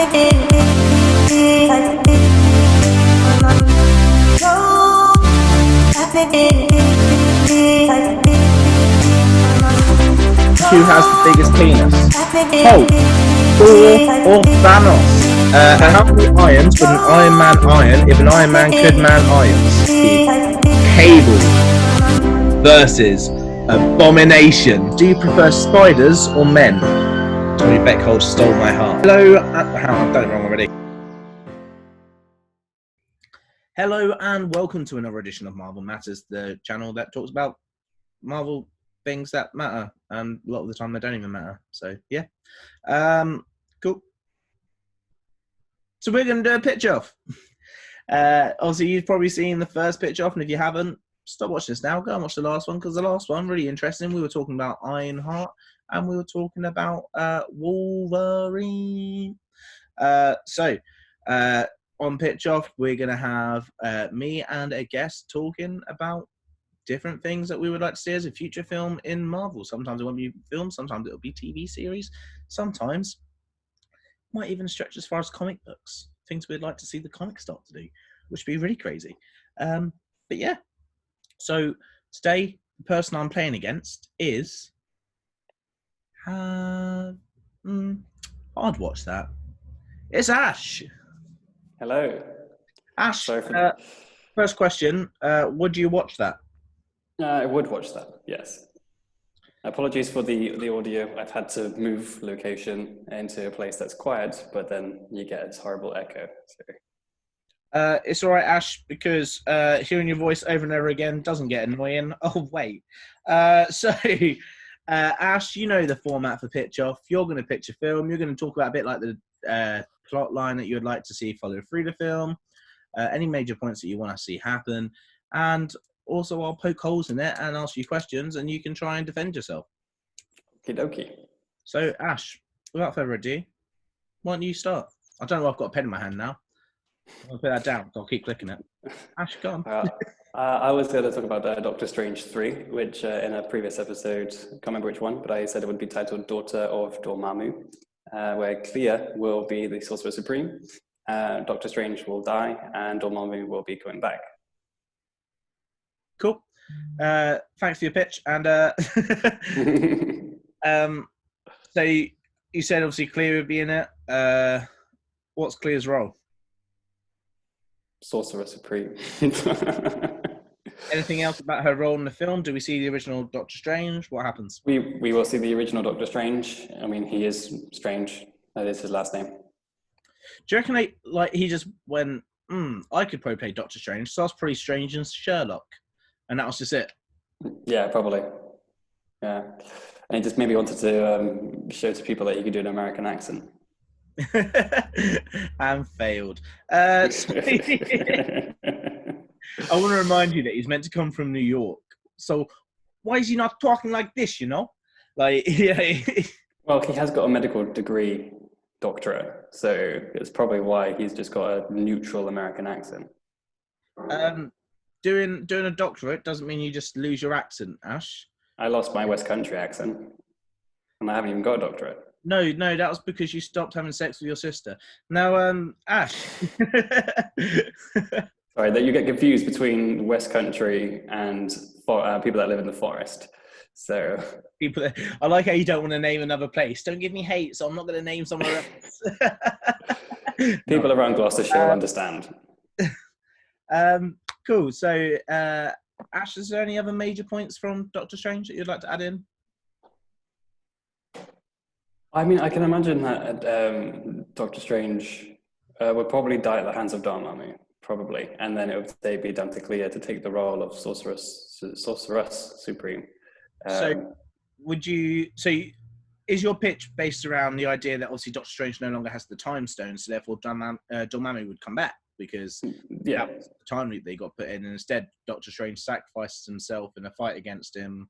Who has the biggest penis? Hulk, Thor, or Thanos? How many irons would an Iron Man iron if an Iron Man could man irons? Cable versus Abomination. Do you prefer spiders or men? Tommy Beckhold stole my heart. Hello, I've done it wrong already. Hello and welcome to another edition of Marvel Matters, the channel that talks about Marvel things that matter, and a lot of the time they don't even matter. So yeah, cool. So we're going to do a Pitchoff. Obviously, you've probably seen the first Pitchoff, and if you haven't, stop watching this now. Go and watch the last one, because the last one really interesting. We were talking about Ironheart, and we were talking about Wolverine. On Pitchoff, we're going to have me and a guest talking about different things that we would like to see as a future film in Marvel. Sometimes it won't be film, sometimes it'll be TV series, sometimes it might even stretch as far as comic books, things we'd like to see the comics start to do, which would be really crazy. But yeah, so today the person I'm playing against is hard watch that. It's Ash. Hello. Ash, first question, would you watch that? I would watch that, yes. Apologies for the audio. I've had to move location into a place that's quiet, but then you get this horrible echo. So. It's all right, Ash, because hearing your voice over and over again doesn't get annoying. Oh, wait. Ash, you know the format for Pitchoff. You're going to pitch a film. You're going to talk about a bit like the plot line that you would like to see follow through the film, any major points that you want to see happen, and also I'll poke holes in it and ask you questions, and you can try and defend yourself. Okie dokie. So, Ash, without further ado, why don't you start? I don't know if I've got a pen in my hand now. I'll put that down. I'll keep clicking it. Ash, go on. I was going to talk about Doctor Strange 3, which in a previous episode, I can't remember which one, but I said it would be titled Daughter of Dormammu, where Clea will be the Sorcerer Supreme, Doctor Strange will die, and Dormammu will be coming back. Cool. Thanks for your pitch. And so you said obviously Clea would be in it. What's Clea's role? Sorcerer Supreme. Anything else about her role in the film? Do we see the original Doctor Strange? What happens? We will see the original Doctor Strange. I mean, he is Strange. That is his last name. Do you reckon he just went, I could probably play Doctor Strange, so I was pretty Strange and Sherlock. And that was just it? Yeah, probably. Yeah. And he just maybe wanted to show to people that he could do an American accent. And failed. I want to remind you that he's meant to come from New York. So why is he not talking like this, you know? Like, yeah. Well, he has got a medical degree doctorate, so it's probably why he's just got a neutral American accent. Doing a doctorate doesn't mean you just lose your accent, Ash. I lost my West Country accent, and I haven't even got a doctorate. No, that was because you stopped having sex with your sister. Now, Ash. Sorry, that you get confused between West Country and people that live in the forest. So I like how you don't want to name another place. Don't give me hate, so I'm not going to name somewhere else. People around Gloucestershire will understand. Cool. So, Ash, is there any other major points from Doctor Strange that you'd like to add in? I mean, I can imagine that Doctor Strange would probably die at the hands of Dormammu, probably, and then it would be down to Clea to take the role of Sorceress Supreme. Is your pitch based around the idea that obviously Doctor Strange no longer has the time stone, so therefore Dormammu would come back? Because that was the time that they got put in, and instead Doctor Strange sacrifices himself in a fight against him,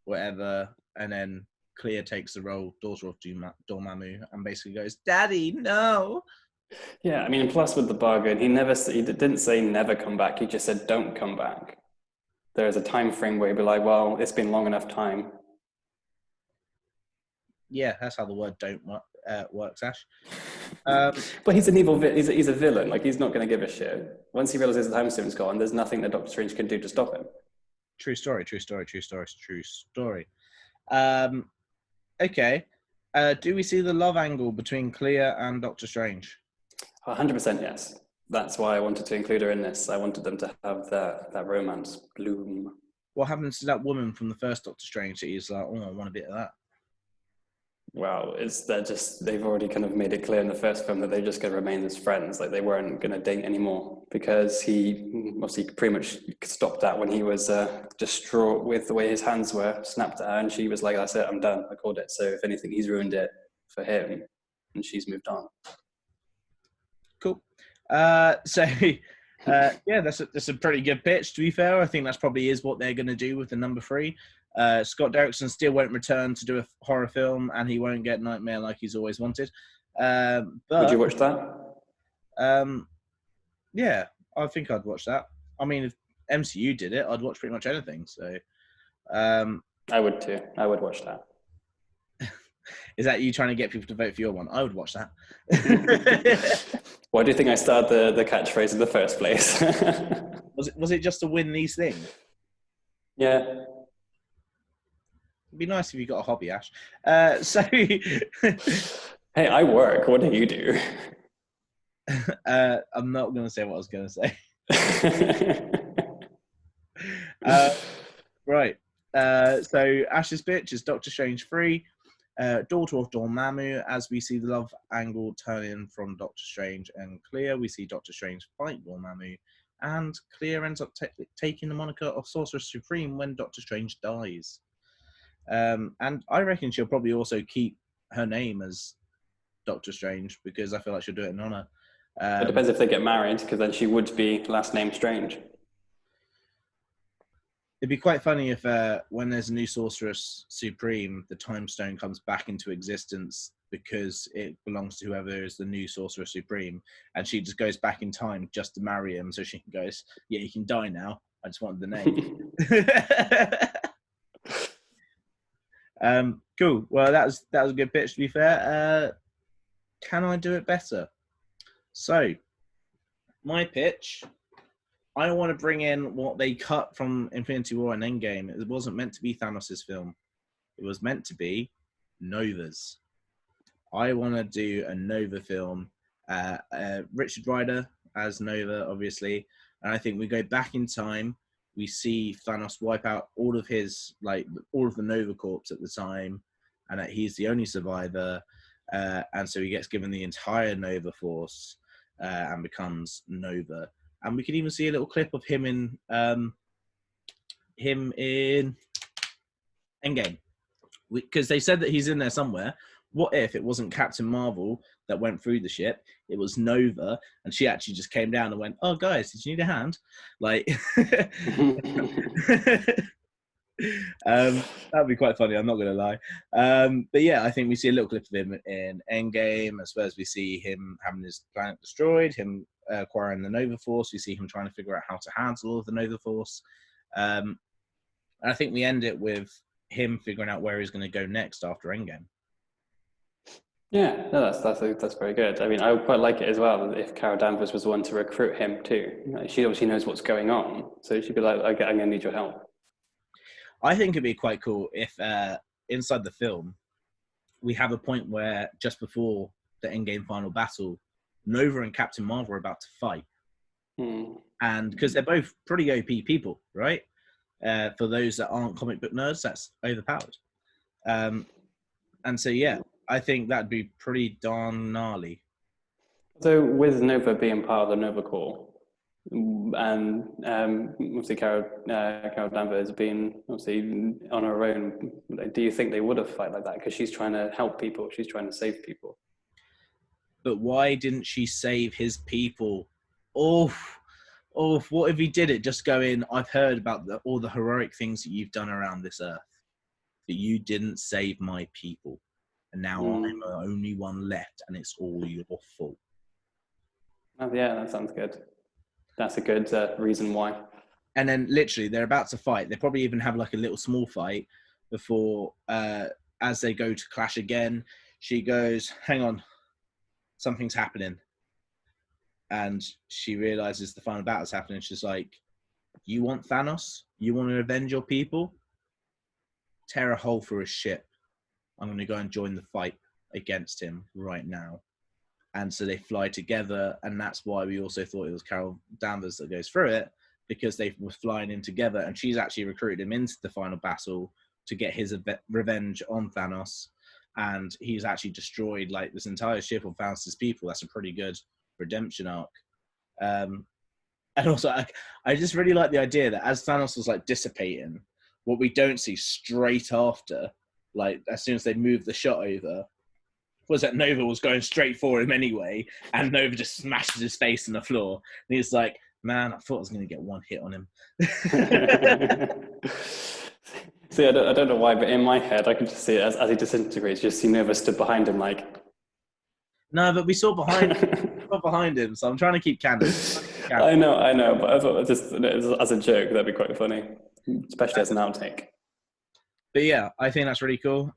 whatever, and then Clea takes the role, daughter of Dormammu, and basically goes, "Daddy, no." Yeah, I mean, plus with the bargain, he didn't say never come back. He just said don't come back. There's a time frame where he'd be like, well, it's been long enough time. Yeah, that's how the word "don't" work. works, Ash. But he's an evil. He's a villain. Like he's not going to give a shit. Once he realizes the time stone's gone, there's nothing that Doctor Strange can do to stop him. True story. Okay. Do we see the love angle between Clea and Doctor Strange? 100% yes. That's why I wanted to include her in this. I wanted them to have that romance bloom. What happens to that woman from the first Doctor Strange that he's like, oh, I want a bit of that? Well, they've already kind of made it clear in the first film that they're just going to remain as friends. Like they weren't going to date anymore because he obviously pretty much stopped that when he was distraught with the way his hands were, snapped at her, and she was like, that's it, I'm done, I called it. So if anything, he's ruined it for him and she's moved on. Cool. Yeah, that's a pretty good pitch, to be fair. I think that's probably is what they're going to do with the number 3. Scott Derrickson still won't return to do a horror film, and he won't get Nightmare like he's always wanted. But would you watch that? Yeah, I think I'd watch that. I mean, if MCU did it, I'd watch pretty much anything. So, I would too. I would watch that. Is that you trying to get people to vote for your one? I would watch that. Why do you think I started the catchphrase in the first place? Was it just to win these things? Yeah. It'd be nice if you got a hobby, Ash. Hey, I work. What do you do? I'm not going to say what I was going to say. Right. So Ash's pitch is Doctor Strange 3, daughter of Dormammu. As we see the love angle turn in from Doctor Strange and Clea, we see Doctor Strange fight Dormammu, and Clea ends up taking the moniker of Sorceress Supreme when Doctor Strange dies. And I reckon she'll probably also keep her name as Doctor Strange because I feel like she'll do it in honor. It depends if they get married, because then she would be last name Strange. It'd be quite funny if when there's a new Sorceress Supreme, the Time Stone comes back into existence because it belongs to whoever is the new Sorceress Supreme, and she just goes back in time just to marry him, so she goes, yeah, you can die now. I just wanted the name. Cool. Well, that was a good pitch, to be fair. Can I do it better? So, my pitch, I want to bring in what they cut from Infinity War and Endgame. It wasn't meant to be Thanos' film. It was meant to be Nova's. I want to do a Nova film. Richard Rider as Nova, obviously. And I think we go back in time. We see Thanos wipe out all of the Nova Corps at the time, and that he's the only survivor. And so he gets given the entire Nova Force and becomes Nova. And we could even see a little clip of him in Endgame, because they said that he's in there somewhere. What if it wasn't Captain Marvel that went through the ship? It was Nova, and she actually just came down and went, "Oh, guys, did you need a hand?" Like, that'd be quite funny. I'm not going to lie. But yeah, I think we see a little clip of him in Endgame, as well as we see him having his planet destroyed, him acquiring the Nova Force. We see him trying to figure out how to handle all of the Nova Force. And I think we end it with him figuring out where he's going to go next after Endgame. Yeah, no, that's very good. I mean, I would quite like it as well if Carol Danvers was the one to recruit him too. Like, she obviously knows what's going on, so she'd be like, "Okay, I'm going to need your help." I think it'd be quite cool if inside the film we have a point where just before the Endgame final battle, Nova and Captain Marvel are about to fight, and because they're both pretty OP people, right? For those that aren't comic book nerds, that's overpowered. And so yeah, I think that'd be pretty darn gnarly. So with Nova being part of the Nova Corps, and obviously Carol Danvers being obviously on her own, do you think they would have fight like that? Because she's trying to help people, she's trying to save people. But why didn't she save his people? Oh, what if he did it? Just going, I've heard about all the heroic things that you've done around this earth, but you didn't save my people. And now I'm the only one left, and it's all your fault. Oh, yeah, that sounds good. That's a good reason why. And then literally, they're about to fight. They probably even have like a little small fight before, as they go to clash again. she goes, hang on, something's happening. And she realizes the final battle's happening. She's like, you want Thanos? You want to avenge your people? Tear a hole through his ship. I'm going to go and join the fight against him right now. And so they fly together, and that's why we also thought it was Carol Danvers that goes through it, because they were flying in together, and she's actually recruited him into the final battle to get his revenge on Thanos, and he's actually destroyed like this entire ship of Thanos' people. That's a pretty good redemption arc. And also, I just really like the idea that as Thanos was like dissipating, what we don't see straight after, like as soon as they move the shot over, was that Nova was going straight for him anyway, and Nova just smashes his face on the floor. And he's like, man, I thought I was going to get one hit on him. See, I don't know why, but in my head, I can just see it as he disintegrates, just see Nova stood behind him like... No, but we saw behind him, so I'm trying to keep candid. I know, but I thought just as a joke, that'd be quite funny, especially as an outtake. But yeah, I think that's really cool.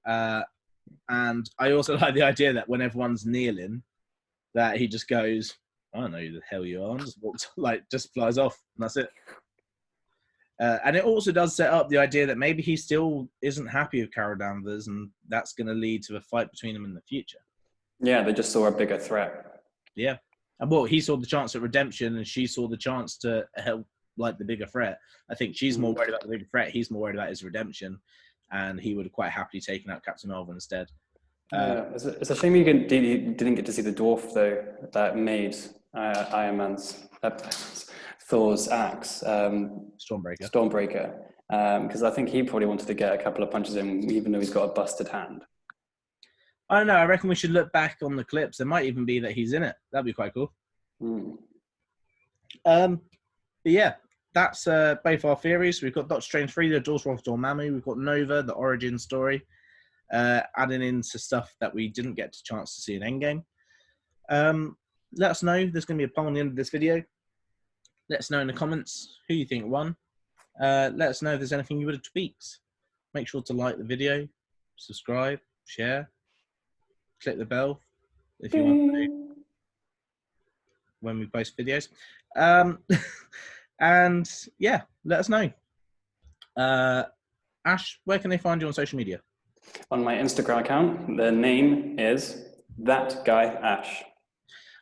And I also like the idea that when everyone's kneeling, that he just goes, I don't know who the hell you are, and just walks, just flies off, and that's it. And it also does set up the idea that maybe he still isn't happy with Carol Danvers, and that's going to lead to a fight between them in the future. Yeah, they just saw a bigger threat. Yeah. And well, he saw the chance at redemption, and she saw the chance to help the bigger threat. I think she's more worried about the bigger threat. He's more worried about his redemption, and he would have quite happily taken out Captain Marvel instead. It's a shame you didn't get to see the dwarf, though, that made Iron Man's... Thor's axe, Stormbreaker, because I think he probably wanted to get a couple of punches in, even though he's got a busted hand. I don't know. I reckon we should look back on the clips. There might even be that he's in it. That'd be quite cool. But yeah, that's both our theories. We've got Doctor Strange 3, the Daughter of Dormammu. We've got Nova, the origin story, adding into stuff that we didn't get a chance to see in Endgame. Let us know. There's going to be a poll on the end of this video. Let us know in the comments who you think won. Let us know if there's anything you would have tweaked. Make sure to like the video, subscribe, share, click the bell if you want to when we post videos. And yeah, let us know. Ash, where can they find you on social media? On my Instagram account, the name is That Guy Ash.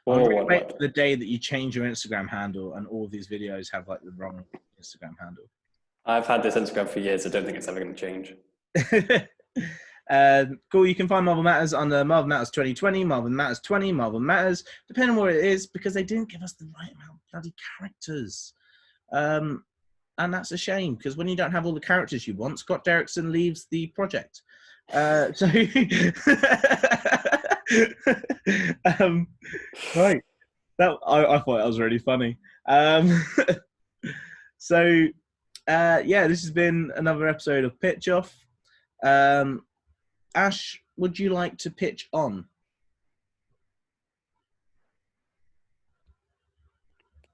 I'm really waiting for the day that you change your Instagram handle and all of these videos have the wrong Instagram handle. I've had this Instagram for years. I don't think it's ever going to change. Cool. You can find Marvel Matters under Marvel Matters 2020, Marvel Matters 20, Marvel Matters, depending on where it is, because they didn't give us the right amount of bloody characters. And that's a shame, because when you don't have all the characters you want, Scott Derrickson leaves the project. Right. That I thought that was really funny. So yeah, this has been another episode of Pitchoff. Ash, would you like to pitch on?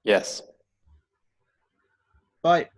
Yes. Bye.